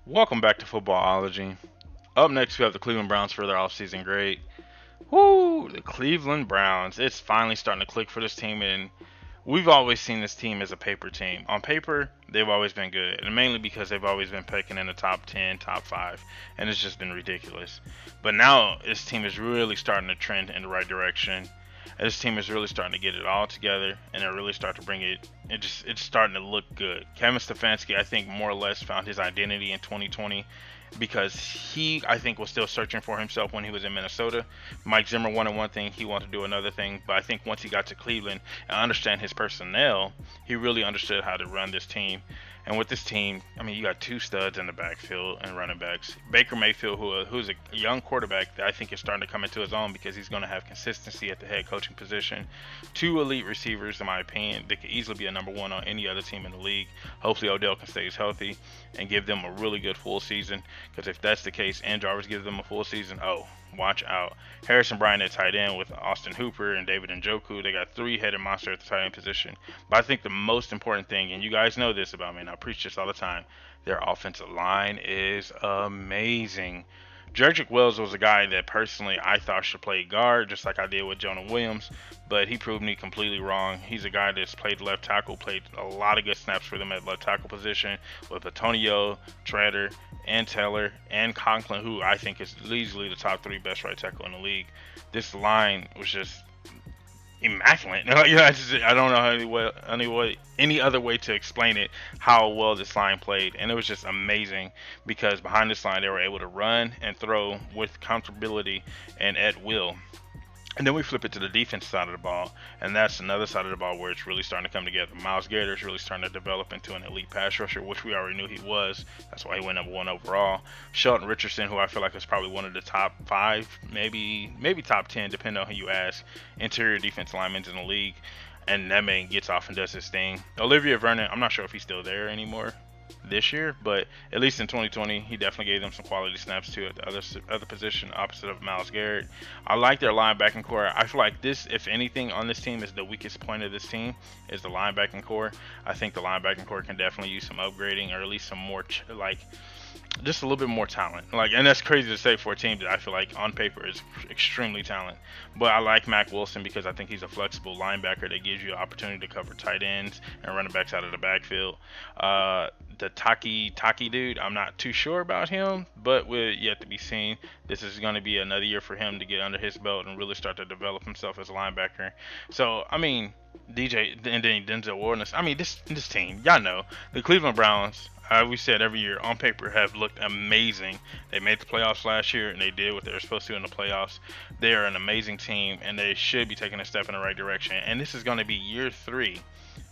Welcome back to Footballology. Up next, we have the Cleveland Browns for their offseason grade. Woo! The Cleveland Browns. It's finally starting to click for this team, and we've always seen this team as a paper team. On paper, they've always been good, and mainly because they've always been picking in the top 10, top 5, and it's just been ridiculous. But now, this team is really starting to trend in the right direction. This team is really starting to get it all together, and they really start to bring it. It's starting to look good. Kevin Stefanski, I think, more or less found his identity in 2020 because he, I think, was still searching for himself when he was in Minnesota. Mike Zimmer wanted one thing, he wanted to do another thing, but I think once he got to Cleveland and understand his personnel, he really understood how to run this team. And with this team, I mean, you got two studs in the backfield and running backs. Baker Mayfield, who's a young quarterback that I think is starting to come into his own because he's going to have consistency at the head coaching position. Two elite receivers, in my opinion, that could easily be a number one on any other team in the league. Hopefully Odell can stay healthy and give them a really good full season. Because if that's the case, and Jarvis gives them a full season, oh, watch out. Harrison Bryant at tight end with Austin Hooper and David Njoku. They got three-headed monster at the tight end position. But I think the most important thing, and you guys know this about me, and I preach this all the time, their offensive line is amazing. Jedrick Wells was a guy that personally I thought should play guard, just like I did with Jonah Williams, but he proved me completely wrong. He's a guy that's played left tackle, played a lot of good snaps for them at left tackle position with Antonio, Treader, and Taylor, and Conklin, who I think is easily the top three best right tackle in the league. This line was just immaculate. I don't know any other way to explain it. How well this line played, and it was just amazing because behind this line they were able to run and throw with comfortability and at will. And then we flip it to the defense side of the ball, and that's another side of the ball where it's really starting to come together. Myles Garrett is really starting to develop into an elite pass rusher, which we already knew he was. That's why he went number one overall. Shelton Richardson, who I feel like is probably one of the top 5, maybe top 10, depending on who you ask, interior defense linemen in the league. And that man gets off and does his thing. Olivia Vernon, I'm not sure if he's still there anymore this year, but at least in 2020, he definitely gave them some quality snaps too at the other position opposite of Myles Garrett. I like their linebacking core. I feel like this, if anything, on this team is the weakest point of this team is the linebacking core. I think the linebacking core can definitely use some upgrading or at least some more just a little bit more talent. And that's crazy to say for a team that I feel like on paper is extremely talented. But I like Mac Wilson because I think he's a flexible linebacker that gives you an opportunity to cover tight ends and running backs out of the backfield. The Taki dude, I'm not too sure about him, but we're yet to be seen. This is going to be another year for him to get under his belt and really start to develop himself as a linebacker. So, I mean, DJ and then Denzel Ward. I mean, this team, y'all know, the Cleveland Browns, we said every year on paper have looked amazing. They made the playoffs last year and they did what they were supposed to in the playoffs. They are an amazing team and they should be taking a step in the right direction. And this is going to be year 3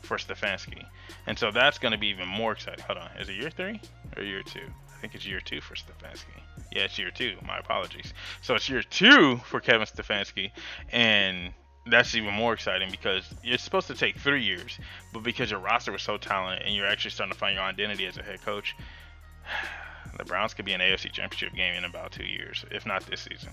for Stefanski. And so that's going to be even more exciting. Hold on, is it year 3 or year 2? I think it's year 2 for Stefanski. Yeah, it's year 2. My apologies. So it's year 2 for Kevin Stefanski, and that's even more exciting because it's supposed to take 3 years, but because your roster was so talented and you're actually starting to find your identity as a head coach, the Browns could be an AFC Championship game in about 2 years, if not this season.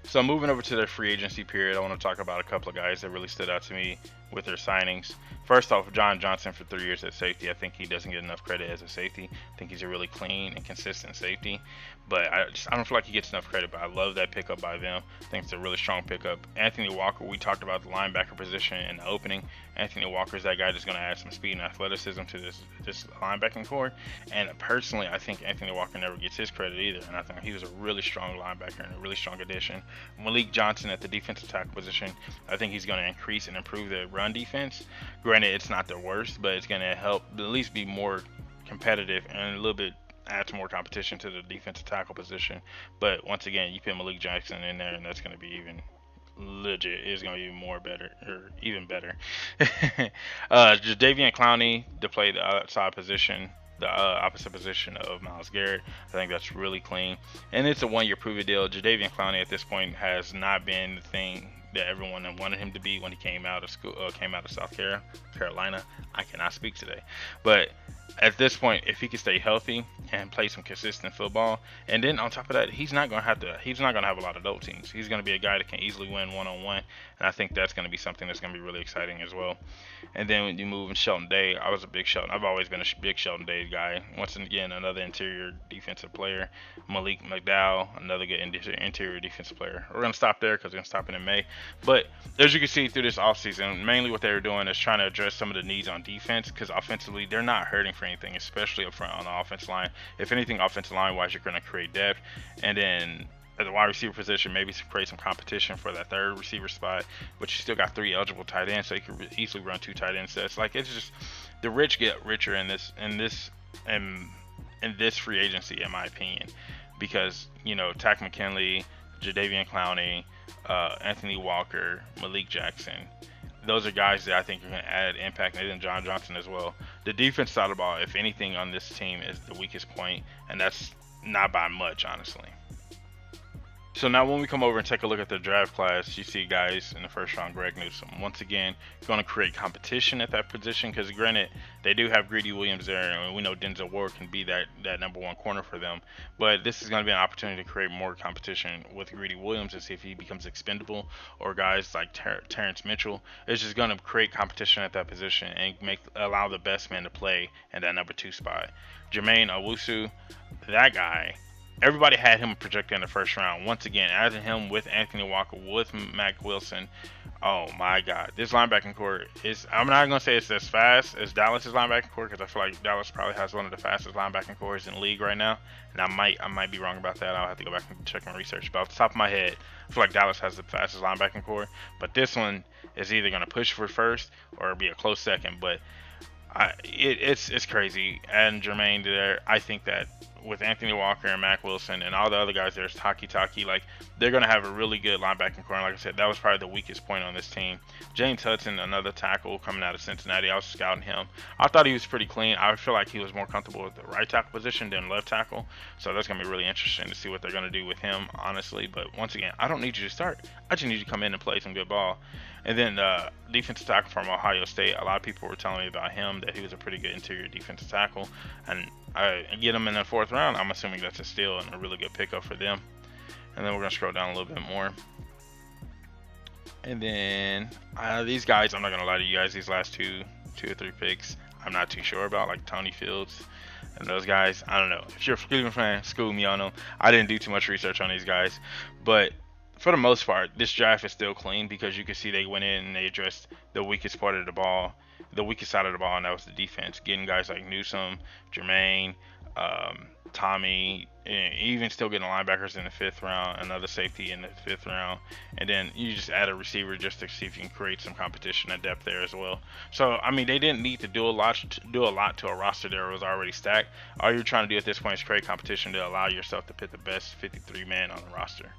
So moving over to their free agency period, I want to talk about a couple of guys that really stood out to me with their signings. First off, John Johnson for 3 years at safety. I think he doesn't get enough credit as a safety. I think he's a really clean and consistent safety, but I don't feel like he gets enough credit. But I love that pickup by them. I think it's a really strong pickup. Anthony Walker, we talked about the linebacker position in the opening. Anthony Walker is that guy that's going to add some speed and athleticism to this linebacking core. And personally, I think Anthony Walker never gets his credit either. And I think he was a really strong linebacker and a really strong addition. Malik Johnson at the defensive tackle position, I think he's going to increase and improve the run defense. Granted, it's not the worst, but it's going to help at least be more competitive and a little bit add some more competition to the defensive tackle position. But once again, you put Malik Johnson in there, and that's going to be even legit. It's going to be even more better, or even better. Jadeveon Clowney to play the outside position, the opposite position of Myles Garrett. I think that's really clean, and it's a one-year prove-it deal. Jadeveon Clowney at this point has not been the thing that everyone wanted him to be when he came out of school, came out of South Carolina. I cannot speak today, but at this point, if he can stay healthy and and play some consistent football. And then on top of that, he's not gonna have a lot of dope teams. He's gonna be a guy that can easily win one-on-one, and I think that's gonna be something that's gonna be really exciting as well. And then when you move in Shelton Day, I was a big Shelton. I've always been a big Shelton Day guy. Once again, another interior defensive player. Malik Mcdowell, another good interior defensive player. We're gonna stop there because we're gonna stop it in May. But as you can see through this offseason, mainly what they were doing is trying to address some of the needs on defense, because offensively they're not hurting for anything, especially up front on the offensive line. If anything, offensive line wise, you're gonna create depth, and then at the wide receiver position, maybe create some competition for that third receiver spot, but you still got 3 eligible tight ends, so you could easily run 2 tight end sets. Like, it's just the rich get richer in this free agency, in my opinion, because Tack McKinley, Jadeveon Clowney, Anthony Walker, Malik Jackson. Those are guys that I think are going to add impact, and then John Johnson as well. The defense side of the ball, if anything, on this team is the weakest point, and that's not by much, honestly. So now when we come over and take a look at the draft class, you see guys in the first round, Greg Newsome. Once again, going to create competition at that position, because granted, they do have Greedy Williams there, and we know Denzel Ward can be that #1 corner for them. But this is going to be an opportunity to create more competition with Greedy Williams and see if he becomes expendable, or guys like Terrence Mitchell. It's just going to create competition at that position and allow the best man to play in that #2 spot. Jermaine Awusu, that guy. Everybody had him projected in the first round. Once again, adding him with Anthony Walker, with Mac Wilson. Oh my God, this linebacking core is, I'm not going to say it's as fast as Dallas's linebacking core, because I feel like Dallas probably has one of the fastest linebacking cores in the league right now. And I might be wrong about that. I'll have to go back and check my research. But off the top of my head, I feel like Dallas has the fastest linebacking core. But this one is either going to push for first or be a close second. But it's crazy. And Jermaine there, I think that with Anthony Walker and Mac Wilson and all the other guys, there's Taki, like, they're going to have a really good linebacking core. And like I said, that was probably the weakest point on this team. James Hudson, another tackle coming out of Cincinnati. I was scouting him. I thought he was pretty clean. I feel like he was more comfortable with the right tackle position than left tackle. So that's going to be really interesting to see what they're going to do with him, honestly. But once again, I don't need you to start. I just need you to come in and play some good ball. And then defensive tackle from Ohio State. A lot of people were telling me about him, that he was a pretty good interior defensive tackle. And I get him in the 4th round. I'm assuming that's a steal and a really good pickup for them. And then we're going to scroll down a little bit more. And then these guys, I'm not going to lie to you guys, these last two or three picks, I'm not too sure about, like Tony Fields and those guys. I don't know. If you're a Cleveland fan, school me on them. I didn't do too much research on these guys. But for the most part, this draft is still clean, because you can see they went in and they addressed the weakest part of the ball, the weakest side of the ball, and that was the defense. Getting guys like Newsome, Jermaine, Tommy, and even still getting linebackers in the 5th round, another safety in the 5th round, and then you just add a receiver just to see if you can create some competition and depth there as well. So I mean, they didn't need to do a lot to a roster that was already stacked. All you're trying to do at this point is create competition to allow yourself to put the best 53 man on the roster.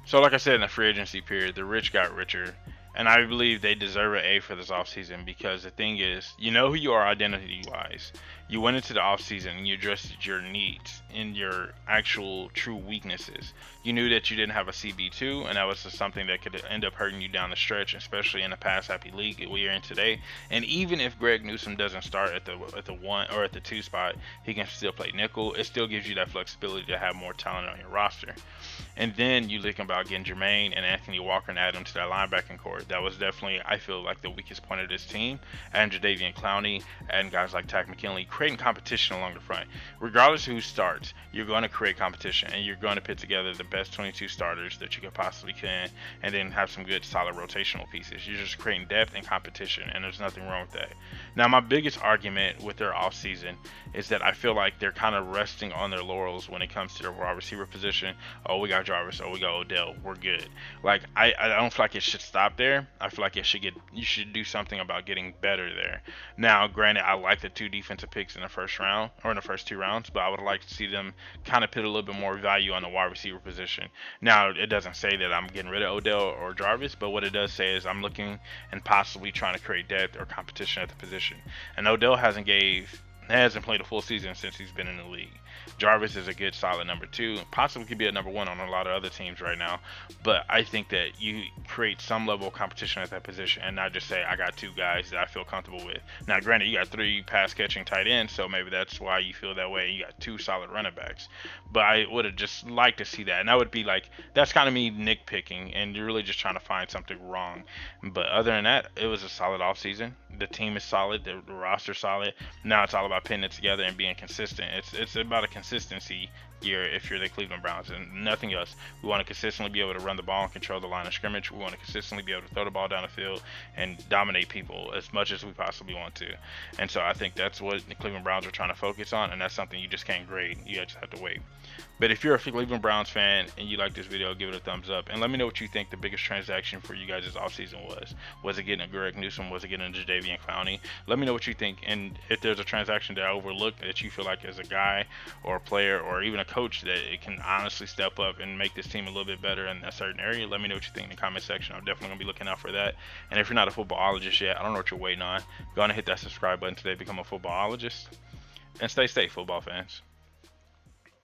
So like I said, in the free agency period, the rich got richer, and I believe they deserve an A for this offseason, because the thing is, you know who you are identity-wise. You went into the offseason and you addressed your needs and your actual true weaknesses. You knew that you didn't have a CB2, and that was just something that could end up hurting you down the stretch, especially in the pass-happy league that we are in today. And even if Greg Newsome doesn't start at the 1 or at the 2 spot, he can still play nickel. It still gives you that flexibility to have more talent on your roster. And then you think about getting Jermaine and Anthony Walker and add them to that linebacking core. That was definitely, I feel like, the weakest point of this team. And Jadeveon Clowney and guys like Tack McKinley, creating competition along the front. Regardless of who starts, you're going to create competition, and you're going to put together the best 22 starters that you could possibly can, and then have some good solid rotational pieces. You're just creating depth and competition, and there's nothing wrong with that. Now, my biggest argument with their offseason is that I feel like they're kind of resting on their laurels when it comes to the wide receiver position. Oh, we got Jarvis. Oh, we got Odell. We're good. Like, I don't feel like it should stop there. I feel like you should do something about getting better there. Now, granted, I like the 2 defensive picks in the first round, or in the first 2 rounds, but I would like to see them kind of put a little bit more value on the wide receiver position. Now, it doesn't say that I'm getting rid of Odell or Jarvis, but what it does say is I'm looking and possibly trying to create depth or competition at the position. And Odell hasn't played a full season since he's been in the league. Jarvis is a good solid number 2, possibly could be a number 1 on a lot of other teams right now. But I think that you create some level of competition at that position and not just say, I got 2 guys that I feel comfortable with. Now, granted, you got 3 pass catching tight ends, so maybe that's why you feel that way. You got 2 solid running backs. But I would have just liked to see that. And that would be like, that's kind of me nitpicking, and you're really just trying to find something wrong. But other than that, it was a solid offseason. The team is solid, the roster's solid. Now it's all about putting it together and being consistent. It's about a consistency year if you're the Cleveland Browns and nothing else. We want to consistently be able to run the ball and control the line of scrimmage. We want to consistently be able to throw the ball down the field and dominate people as much as we possibly want to. And so I think that's what the Cleveland Browns are trying to focus on, and that's something you just can't grade. You just have to wait. But if you're a Cleveland Browns fan and you like this video, give it a thumbs up. And let me know what you think the biggest transaction for you guys this offseason was. Was it getting a Greg Newsome? Was it getting a Jadeveon Clowney? Let me know what you think. And if there's a transaction that I overlooked that you feel like as a guy or a player or even a coach that it can honestly step up and make this team a little bit better in a certain area, let me know what you think in the comment section. I'm definitely going to be looking out for that. And if you're not a footballologist yet, I don't know what you're waiting on. Go on and hit that subscribe button today, become a footballologist. And stay safe, football fans.